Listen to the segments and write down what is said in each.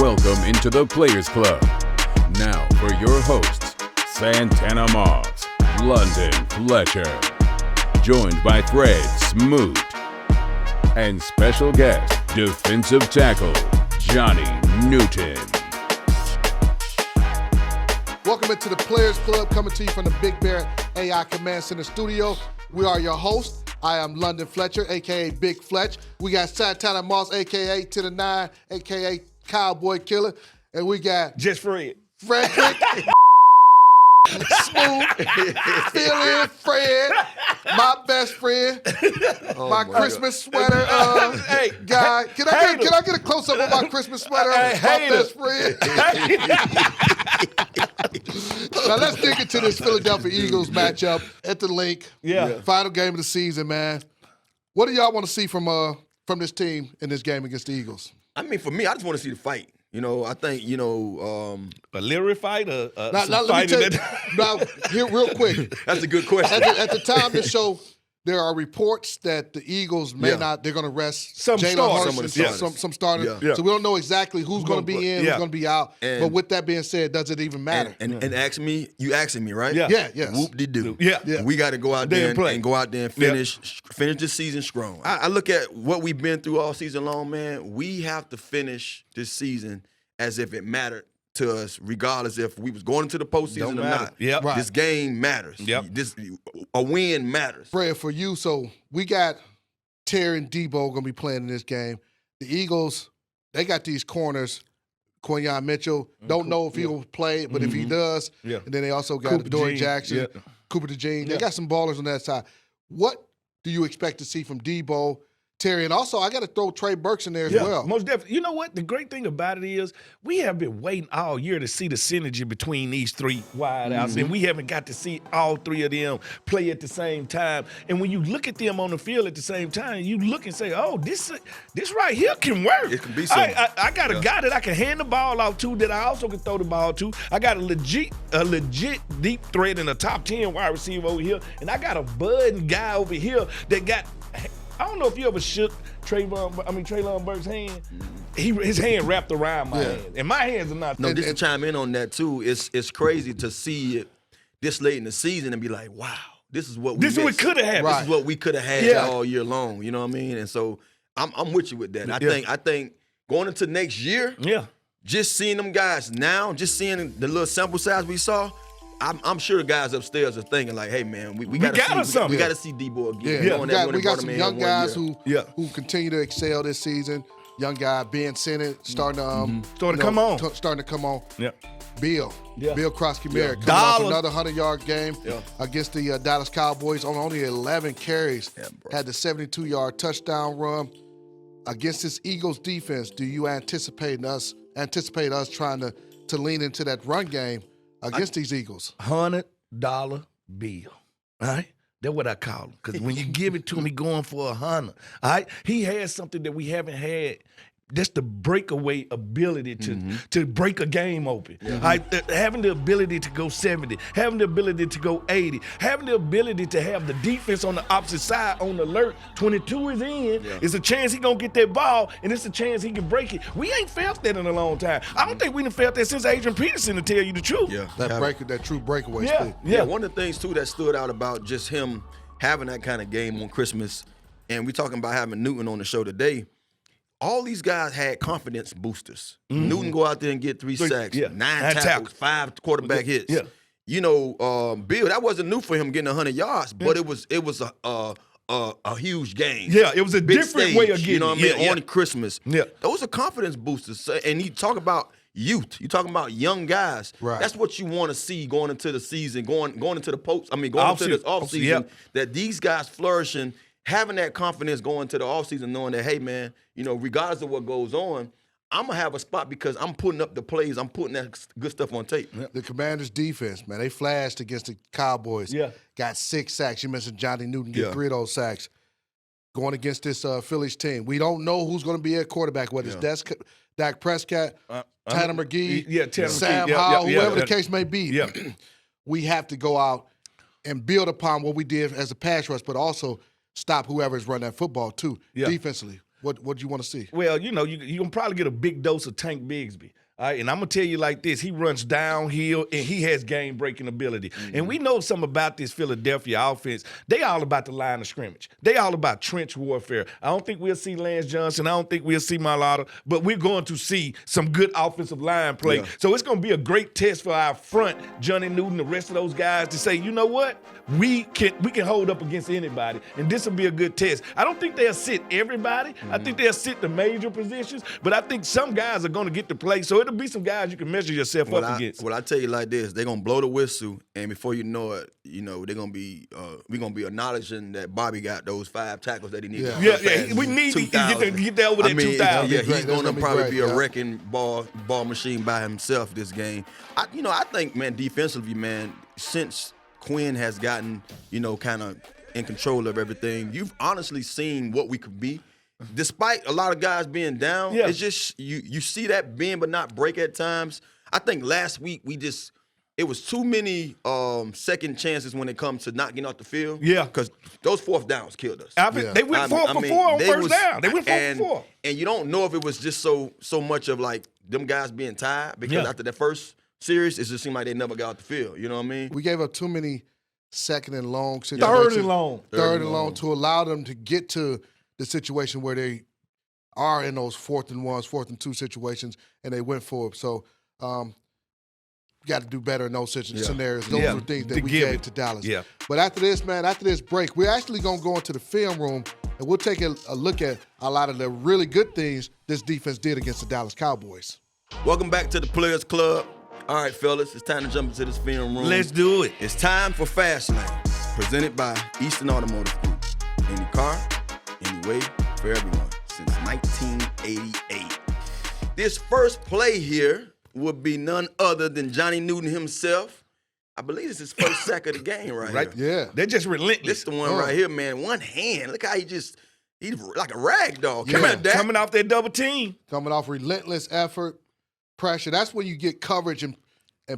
Welcome into the Players Club. Now for your hosts, Santana Moss, London Fletcher, joined by Fred Smoot, and special guest, defensive tackle, Johnny Newton. Welcome into the Players Club, coming to you from the Big Bear AI Command Center studio. We are your hosts. I am London Fletcher, a.k.a. Big Fletch. We got Santana Moss, a.k.a. to the 9, a.k.a. Cowboy Killer. And we got Just Fred. Frederick, Smooth, Fill in Fred, my best friend, my Christmas sweater guy. Can I get a close-up of my Christmas sweater? My best friend. Now let's dig into this Philadelphia Eagles matchup at the Link. Yeah. Final game of the season, man. What do y'all want to see from this team in this game against the Eagles? I mean, for me, I just want to see the fight. I think, A literary fight? Now, here, real quick. That's a good question. At the time of the show, there are reports that the Eagles may not, they're going to rest Some Jalen starters. Hurts Some of the and starters. some starters. Yeah. So we don't know exactly who's going to be in, who's going to be out. And- but with that being said, does it even matter? And you asking me, right? Yeah. Yes. Whoop-de-doo. Yeah. We got to go out They there didn't play. and go out there and finish the season strong. I look at what we've been through all season long, man. We have to finish this season as if it mattered to us, regardless if we was going into the postseason Don't or matter. not. Yep. Right. This game matters. Yep. A win matters. Fred, for you, so we got Terry and Debo going to be playing in this game. The Eagles, they got these corners. Quinyon Mitchell, don't know if he'll play, but if he does, and then they also got Cooper Dory DeJean, Jackson, yeah. Cooper DeJean. They got some ballers on that side. What do you expect to see from Debo, Terry? And also, I got to throw Trey Burks in there as well. Most definitely. You know what? The great thing about it is we have been waiting all year to see the synergy between these three wideouts, and we haven't got to see all three of them play at the same time. And when you look at them on the field at the same time, you look and say, "Oh, this right here can work." It can be something. I got a guy that I can hand the ball out to, that I also can throw the ball to. I got a legit deep threat in a top 10 wide receiver over here, and I got a budding guy over here that got. I don't know if you ever shook Treylon Burks' hand. His hand wrapped around my hand, and my hands are not. No, just to chime in on that too, it's crazy to see it this late in the season and be like, wow, this is what we This is what missed. could have happened. This is what we could have had all year long. You know what I mean? And so I'm with you with that. I think going into next year, just seeing them guys now, just seeing the little sample size we saw, I'm sure the guys upstairs are thinking like, hey man, we got to see Debo again. Yeah, we got some young guys who continue to excel this season. Young guy Ben Sinnott starting to come on. Yeah. Bill Krosky-Merritt coming off another 100-yard game against the Dallas Cowboys on only 11 carries. Had the 72-yard touchdown run against this Eagles defense. Do you anticipate us trying to lean into that run game against these Eagles? $100 bill. All right? That's what I call him. Because when you give it to him, he going for 100. All right? He has something that we haven't had. That's the breakaway ability to break a game open. All right? Having the ability to go 70, having the ability to go 80, having the ability to have the defense on the opposite side on alert. 22 is in. It's a chance he going to get that ball, and it's a chance he can break it. We ain't felt that in a long time. I don't think we done felt that since Adrian Peterson, to tell you the truth. That true breakaway speed. Yeah, one of the things too that stood out about just him having that kind of game on Christmas, and we talking about having Newton on the show today. All these guys had confidence boosters. Newton go out there and get 3 sacks, 9 tackles, 5 quarterback hits. Yeah. Bill, that wasn't new for him getting 100 yards, but it was a huge game. Yeah, it was a Big different stage, way of getting you know what I mean, on Yeah. Christmas. Yeah. Those are confidence boosters. And you talk about youth. You talking about young guys. Right. That's what you want to see going into the season, going into the going into this offseason, Yep. that these guys flourishing, having that confidence going to the offseason, knowing that, hey, man, regardless of what goes on, I'm going to have a spot because I'm putting up the plays. I'm putting that good stuff on tape. The Commanders' defense, man, they flashed against the Cowboys. Yeah. Got 6 sacks. You mentioned Johnny Newton get 3 of those sacks. Going against this Phillies team. We don't know who's going to be at quarterback, whether it's Dak Prescott, Tanner McGee, Sam Howell, whoever the case may be. Yeah. We have to go out and build upon what we did as a pass rush, but also stop whoever's running that football too, defensively. What do you want to see? Well, you're going to probably get a big dose of Tank Bigsby. All right, and I'm going to tell you like this. He runs downhill, and he has game-breaking ability. Mm-hmm. And we know something about this Philadelphia offense. They all about the line of scrimmage. They all about trench warfare. I don't think we'll see Lance Johnson. I don't think we'll see Mailata, but we're going to see some good offensive line play. Yeah. So it's going to be a great test for our front, Johnny Newton, the rest of those guys, to say, you know what? We can hold up against anybody, and this will be a good test. I don't think they'll sit everybody. Mm-hmm. I think they'll sit the major positions, but I think some guys are going to get to play, so it'll be some guys you can measure yourself up against. Well, I tell you like this, they're going to blow the whistle, and before you know it, they're going to be we're going to be acknowledging that Bobby got those 5 tackles that he needed. Yeah. We need to get there over that 2,000. Yeah, he's going to probably be a wrecking ball machine by himself this game. I think, man, defensively, man, since Quinn has gotten, kind of in control of everything, you've honestly seen what we could be. Despite a lot of guys being down, it's just you see that bend but not break at times. I think last week it was too many second chances when it comes to not getting off the field. Yeah. Because those 4th downs killed us. They went 4 for 4 on first down. They went 4 for 4. And you don't know if it was just so much of like them guys being tired because after that first series, it just seemed like they never got off the field. You know what I mean? We gave up too many second and long situations. Third and long to allow them to get to the situation where they are in those 4th and 1s, 4th and 2 situations, and they went for it. So got to do better in those scenarios. Those are things that we gave to Dallas. Yeah. But after this break, we're actually going to go into the film room, and we'll take a look at a lot of the really good things this defense did against the Dallas Cowboys. Welcome back to the Players Club. All right, fellas, it's time to jump into this film room. Let's do it. It's time for Fast Lane, presented by Eastern Automotive Group. Any car, any way, for everyone, since 1988. This first play here would be none other than Johnny Newton himself. I believe it's his first sack of the game right here. Yeah. They're just relentless. This the one right here, man. One hand. Look how he's like a rag doll. Coming off that double team. Coming off relentless effort, pressure. That's when you get coverage and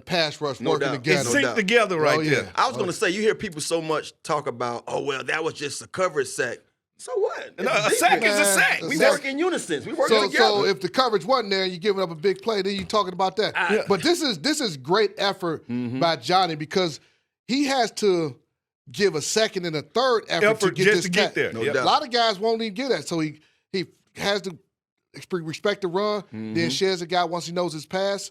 pass rush working together. It's synced together right there. I was going to say, you hear people so much talk about, that was just a coverage sack. So what? A sack is a sack. We work in unison. We work together. So if the coverage wasn't there and you're giving up a big play, then you're talking about that. But this is great effort by Johnny because he has to give a second and a third effort to get this get there. A lot of guys won't even get that. So he has to respect the run, then shares the guy once he knows his pass.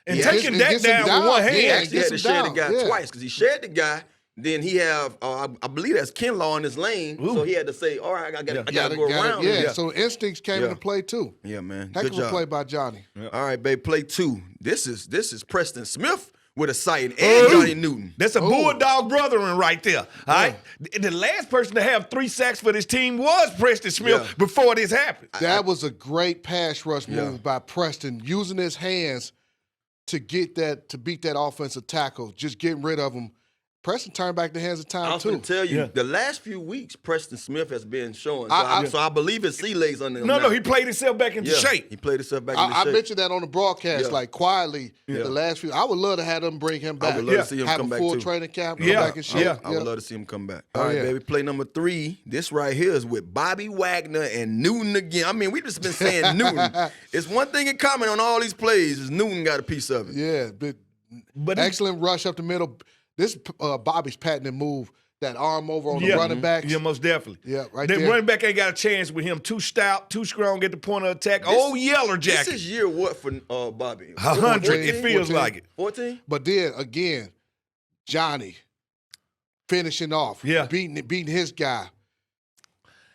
And taking that down with one hand. He actually had to share the guy twice because he shared the guy. Then he have, I believe that's Kinlaw in his lane. Ooh. So he had to say, all right, I got to go around. Yeah, so instincts came into play too. Yeah, man. Heck of a play by Johnny. Yeah. All right, babe, play 2. This is Preston Smith with a sight and Johnny Newton. That's a Bulldog brethren right there. All right. The last person to have 3 sacks for this team was Preston Smith before this happened. That was a great pass rush move by Preston, using his hands to beat that offensive tackle, just getting rid of him. Preston turned back the hands of time, I was going to tell you, the last few weeks, Preston Smith has been showing. So I believe his sea legs under him. No, he played himself back into shape. He played himself back into shape. I mentioned that on the broadcast, like quietly, the last few. I would love to have them bring him back. I would love to see him come back, too. Have a full training camp, come back in shape. I would love to see him come back. All right, baby, play number 3. This right here is with Bobby Wagner and Newton again. I mean, we've just been saying Newton. It's one thing in common on all these plays is Newton got a piece of it. Yeah, but excellent rush up the middle. This Bobby's patented move, that arm over on the running backs. Yeah, most definitely. Yeah, right there. The running back ain't got a chance with him. Too stout, too strong at the point of attack. Yeller jacket. This is year what for Bobby? 100, it feels 14. like it. 14? But then, again, Johnny finishing off, beating his guy,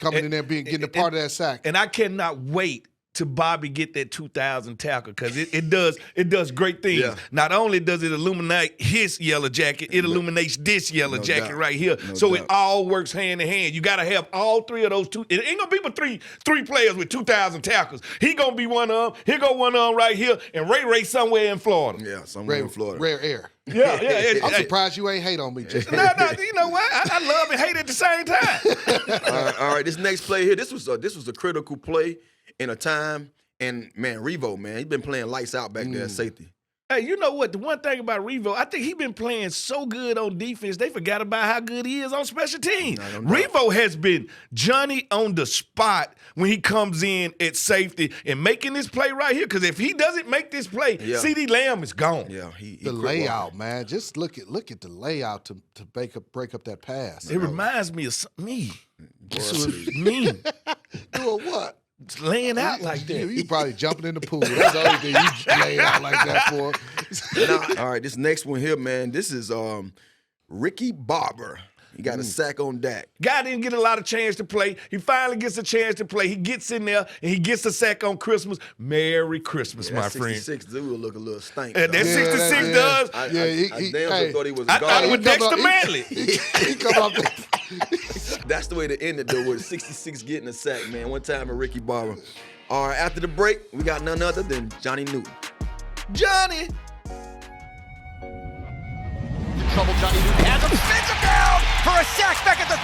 coming in there, getting a part of that sack. And I cannot wait to Bobby get that 2,000 tackle because it does great things. Yeah. Not only does it illuminate his yellow jacket, it illuminates this yellow jacket right here. So it all works hand in hand. You got to have all 3 of those two. It ain't gonna be but three players with 2,000 tackles. He gonna be one of them. Here go one of them right here, and Ray somewhere in Florida. Yeah, somewhere in Florida. Rare air. Yeah. I'm surprised you ain't hate on me. Just no. You know what? I love and hate at the same time. All right. This next play here, this was a critical play in a time, and man, Revo, man, he's been playing lights out back there at safety. Hey, you know what? The one thing about Revo, I think he been playing so good on defense, they forgot about how good he is on special teams. Revo has been Johnny on the spot when he comes in at safety and making this play right here. Because if he doesn't make this play, CeeDee Lamb is gone. Yeah, the layout, man. Just look at the layout to break up that pass. It reminds me of me. Me. Doing what? Laying out like that. You probably jumping in the pool. That's the only thing you lay out like that for. All right, this next one here, man. This is Ricky Barber. He got a sack on Dak. Guy didn't get a lot of chance to play. He finally gets a chance to play. He gets in there and he gets a sack on Christmas. Merry Christmas, my friend. 66 do look a little stank. And that 66 does. I damn thought he was a I thought it was Dexter Manley. He come up there. That's the way to end it, though, with 66 getting a sack, man. One time at Ricky Barber. All right, after the break, we got none other than Johnny Newton. Johnny! Trouble Johnny Newton has him, spins him down for a sack back at the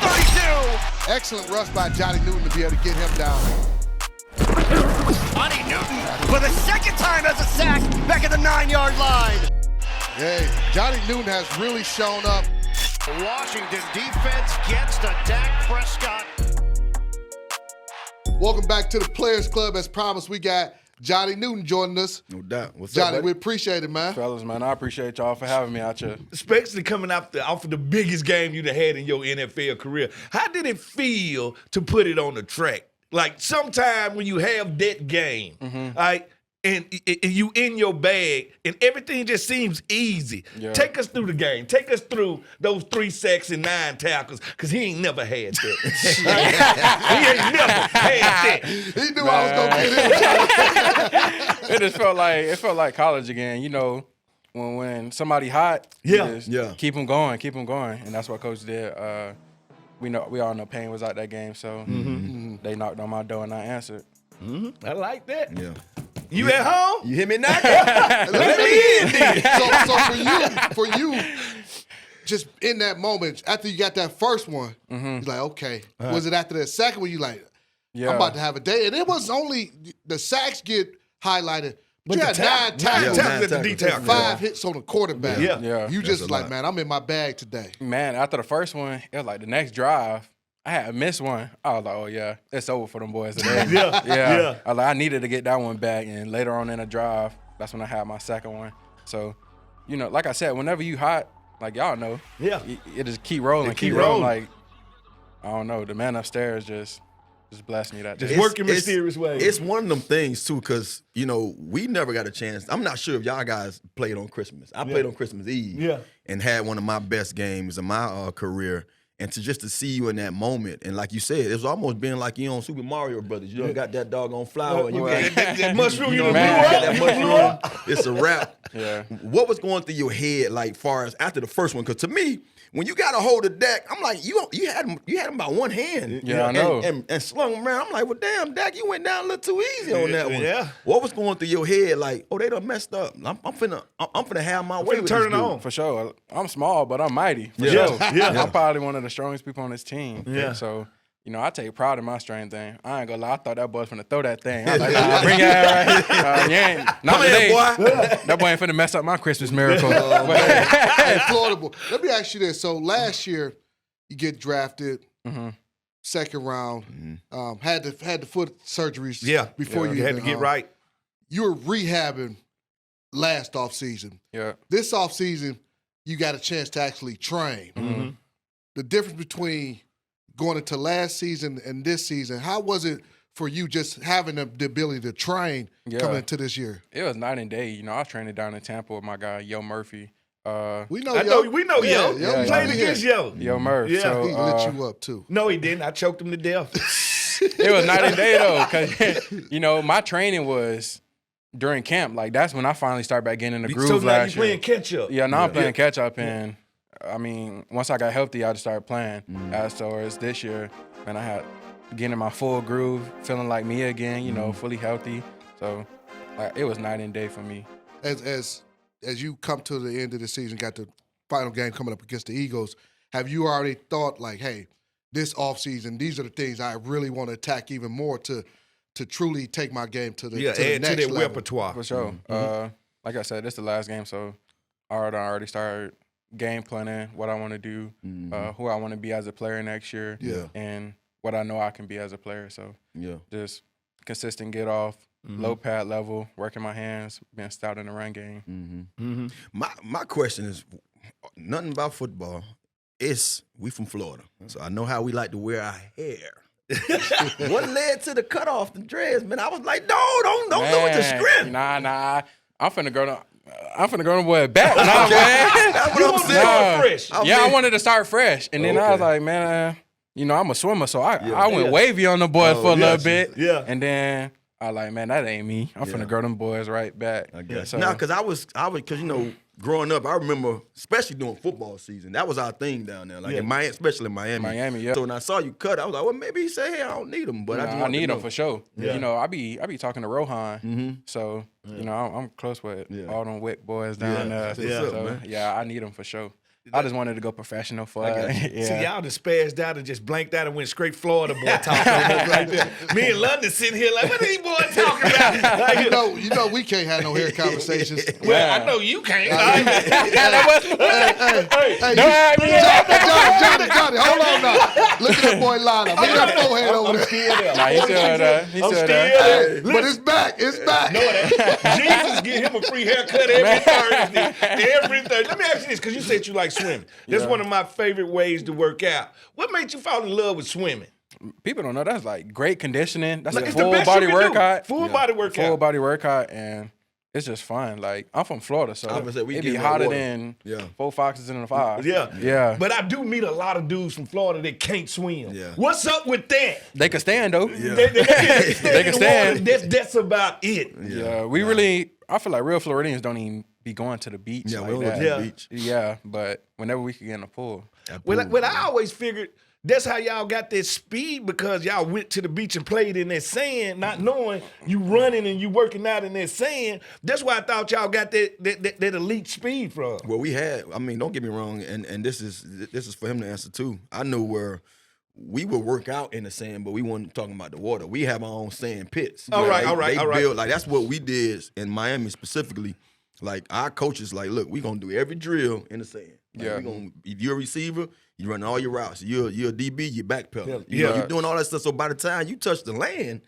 32. Excellent rush by Johnny Newton to be able to get him down. Johnny Newton for the second time as a sack back at the 9-yard line. Hey, Johnny Newton has really shown up. The Washington defense gets to Dak Prescott. Welcome back to the Players Club. As promised, we got Johnny Newton joining us. No doubt. What's Johnny, up, we appreciate it, man. Fellas, man, I appreciate y'all for having me out here. Especially coming off of the biggest game you'd have had in your NFL career. How did it feel to put it on the track? Like, sometime when you have that game, all right, and you in your bag, and everything just seems easy. Yeah. Take us through the game. Take us through those 3 sacks and 9 tackles, because he ain't never had that. He ain't never had that. He knew I was going to get him. It felt like college again. You know, when somebody hot, keep them going, and that's what Coach did. We all know Payne was out that game, so they knocked on my door and I answered. I like that. Yeah. You at home? You hear me now? Let me in then. So for you, just in that moment, after you got that first one, you're like, okay. Was it after that second one you like, I'm about to have a day? And it was only the sacks get highlighted. But you had 9 tackles at the detail. 5 hits on the quarterback. Yeah. You just like, man, I'm in my bag today. Man, after the first one, it was like the next drive, I had missed one. I was like, oh, yeah, it's over for them boys today. Yeah. I needed to get that one back. And later on in the drive, that's when I had my second one. So, you know, like I said, whenever you hot, like y'all know, it just keep rolling, keep rolling. Like, I don't know, the man upstairs just blessed me that day. Just working mysterious ways. It's one of them things, too, because, you know, we never got a chance. I'm not sure if y'all guys played on Christmas. I played on Christmas Eve and had one of my best games of my career. And to see you in that moment, and like you said, it was almost being like you on Super Mario Brothers. You done got that doggone flower, and you got that mushroom. You that mushroom. It's a wrap. Yeah. What was going through your head, like, far as after the first one? Because to me, when you got a hold of Dak, I'm like, you had him by one hand. Yeah, I know. And slung him around. I'm like, well, damn, Dak, you went down a little too easy on that one. Yeah. What was going through your head? Like, oh, they done messed up. I'm finna have my way with turn this it dude. on. For sure. I'm small, but I'm mighty. For Yeah. sure. Yeah. I'm probably one of the strongest people on this team. Yeah. So, you know, I take pride in my strength thing. I ain't gonna lie, I thought that boy was finna throw that thing. I was like, nah, bring your ass right here. Not today. That boy ain't finna mess up my Christmas miracle. Hey, Florida, let me ask you this. So last year, you get drafted, second round, had the foot surgeries before you had to get right. You were rehabbing last offseason. Yeah. This offseason, you got a chance to actually train. The difference between going into last season and this season, how was it for you just having the ability to train coming into this year? It was night and day. You know, I was training down in Tampa with my guy, Yo Murphy. We know Yo. Yo. Yo played against Yo. Yo Murph. Yeah. So, he lit you up, too. No, he didn't. I choked him to death. It was night and day, though, because, you know, my training was during camp. Like, that's when I finally started back getting in the groove so now last you playing catch-up. Yeah, now I'm playing catch-up, and, I mean, once I got healthy, I just started playing. As far as this year, man, I had getting in my full groove, feeling like me again, you know, fully healthy. So, like, it was night and day for me. As you come to the end of the season, got the final game coming up against the Eagles, have you already thought, like, hey, this offseason, these are the things I really want to attack even more to truly take my game to the next add to that level? repertoire. For sure. like I said, this is the last game, so I already started game planning what I want to do, who I want to be as a player next year, and what I know I can be as a player. So just consistent get off, low pad level, working my hands, being stout in the run game. My question is nothing about football. We from Florida, so I know how we like to wear our hair. What led to the cutoff, the dreads, man? I was like, don't do it to scrim. Nah. I'm finna go to boy back. Nah, man. That's what I'm saying. Fresh. I wanted to start fresh, and then I was like, man, I'm a swimmer, so I went wavy on the boys for a little bit. Yeah. And then I was like, man, that ain't me. I'm finna grow them boys right back. I guess. No, because I was, because growing up, I remember, especially during football season, that was our thing down there. Like in Miami, especially in Miami. Miami, yeah. So when I saw you cut, I was like, well, maybe he said, hey, I don't need him, but I need him for sure. Yeah. I be talking to Rohan, so I'm close with all them Wick boys down there. So I need him for sure. I just wanted to go professional for it. See, y'all just spazzed out and just blanked out and went straight Florida boy talking right there. Me and London sitting here like, what are these boys talking about? Like, you know, we can't have no hair conversations. Well, I know you can't. Johnny, hold on now. Look at that boy line up. Look at that forehead over there. Nah, he's still there. He's still there. But it's back. It's back. No, Jesus give him a free haircut every Thursday. Every Thursday. Let me ask you this, because you said you like swimming. That's one of my favorite ways to work out. What made you fall in love with swimming? People don't know that's like great conditioning. That's Like, a it's the full best body you can do. workout. Full body workout. Full body workout, and it's just fun. Like, I'm from Florida, so it be hotter than 4 foxes in a 5. Yeah. But I do meet a lot of dudes from Florida that can't swim. Yeah. What's up with that? They can stand though. They can stand. That's about it. Yeah, we really. I feel like real Floridians don't even be going to the beach. Yeah, like we don't go that. to the beach. Yeah, but whenever we could get in the pool. Well, I always figured that's how y'all got that speed, because y'all went to the beach and played in that sand, not knowing you running and you working out in that sand. That's why I thought y'all got that elite speed from. Well, we had, don't get me wrong, and this is for him to answer too. I knew where we would work out in the sand, but we weren't talking about the water. We have our own sand pits. All right. Build, like, that's what we did in Miami specifically. Like, our coaches, like, look, we're going to do every drill in the sand. Like, if you're a receiver, you run all your routes. You're a DB, you backpedal. You're doing all that stuff. So by the time you touch the land,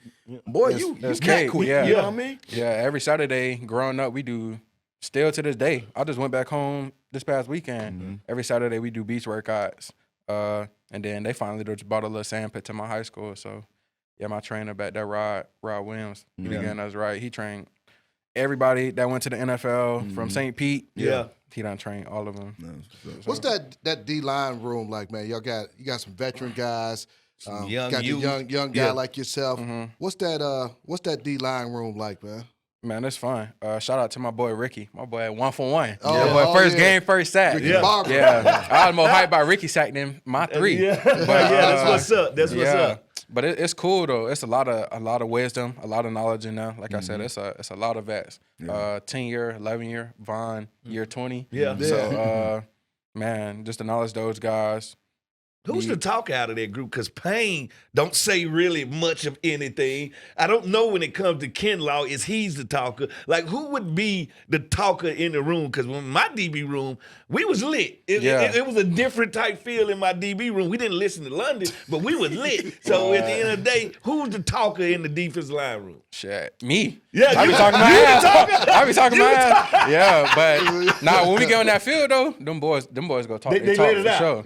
boy, you can't quit. You know what I mean? Yeah, every Saturday growing up, we do, still to this day. I just went back home this past weekend. Every Saturday we do beach workouts. And then they finally just bought a little sand pit to my high school. So, my trainer back there, Rod Williams, he began us right. He trained everybody that went to the NFL from St. Pete. He done trained all of them. What's that D-line room like, man? You got some veteran guys. Young got youth. the young guy like yourself. What's that D-line room like, man? Man, it's fun. Shout out to my boy Ricky. My boy at 1 for 1. First game, first sack. Ricky Barber. I was more hyped by Ricky sack than my 3. That's what's up. That's what's up. But it's cool though. It's a lot of wisdom, a lot of knowledge in there. Like I said, it's a lot of vets. 10-year, 11-year, Vaughn, year 20. So man, just the knowledge those guys. Who's the talker out of that group? Because Payne don't say really much of anything. I don't know when it comes to Kinlaw, is he's the talker. Like, who would be the talker in the room? Because when my DB room, we was lit. It was a different type feel in my DB room. We didn't listen to London, but we was lit. So at the end of the day, who's the talker in the defensive line room? Shit, me. Yeah, I be talking my ass. I be talking my ass. Yeah, but when we get on that field though, them boys go talk. They talk for sure.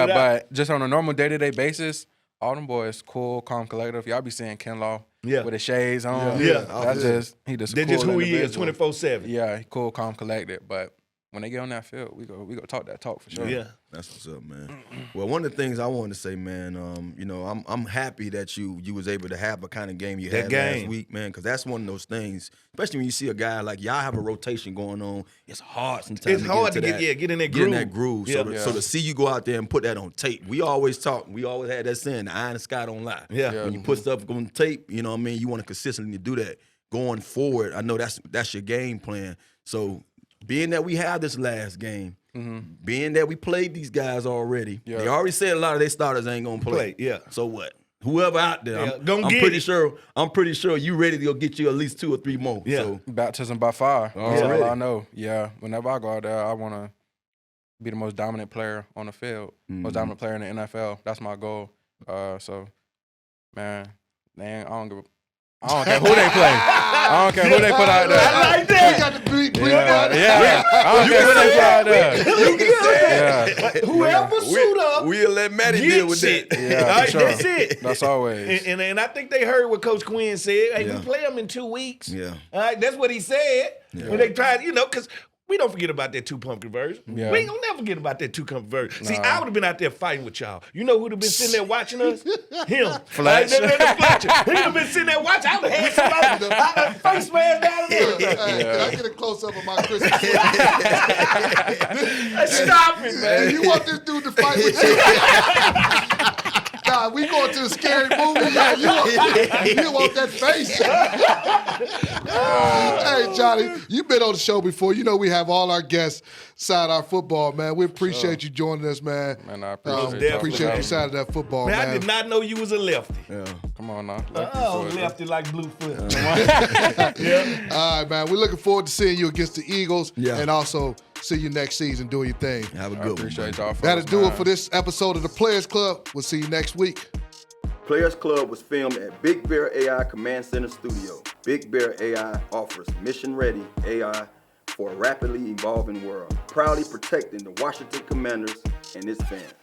But just on a normal day-to-day basis, all them boys cool, calm, collective. Y'all be seeing Kinlaw with his shades on. That's just That's just who he is, 24/7. Yeah, he cool, calm, collected. But when they get on that field, we go talk that talk for sure. Yeah. That's what's up, man. Well, one of the things I wanted to say, man, I'm happy that you was able to have a kind of game you had last week, man, because that's one of those things, especially when you see a guy like y'all have a rotation going on. It's hard sometimes. It's hard to get in that groove. Get in that groove. So to see you go out there and put that on tape, we always talk. We always had that saying, the eye in the sky don't lie. Yeah. When you put stuff on tape, you know what I mean, you want to consistently do that. Going forward, I know that's your game plan. So being that we have this last game, being that we played these guys already, they already said a lot of their starters ain't gonna play. Yeah. So what? whoever out there, I'm pretty sure you ready to go get you at least 2 or 3 more. Yeah. So. Baptism by fire. That's all I know. Yeah. Whenever I go out there, I want to be the most dominant player on the field, most dominant player in the NFL. That's my goal. So, man, I don't care who they play. I don't care who they put out there. I like that. We got the beat. Yeah. I don't care who they put out there. Yeah. Whoever suit up, we'll let Matty deal with that. Yeah, for sure. That's it. That's always. And I think they heard what Coach Quinn said. Hey, we play them in 2 weeks. Yeah. All right, that's what he said. Yeah. When they tried, because we don't forget about that 2-pump conversion. Yeah. We ain't gonna never forget about that 2-pump conversion. See, I would have been out there fighting with y'all. You know who'd have been sitting there watching us? Him. Fletcher. He would have been sitting there watching. I would have had somebody face mask down there. Can I get a close-up of my Christmas? Stop it, man. You want this dude to fight with you? Nah, we going to the scary movie. Yeah, you want that face. Hey, Johnny, you've been on the show before. You know we have all our guests side our football, man. We appreciate you joining us, man. Man, I appreciate you side of that football, man. I did not know you was a lefty. Yeah. Come on now. Lefty like Bluefoot. All right, man. We're looking forward to seeing you against the Eagles and also see you next season doing your thing. Have a good one. Appreciate y'all. That'll do it for this episode of the Players Club. We'll see you next week. Players Club was filmed at Big Bear AI Command Center Studio. Big Bear AI offers mission-ready AI for a rapidly evolving world, proudly protecting the Washington Commanders and its fans.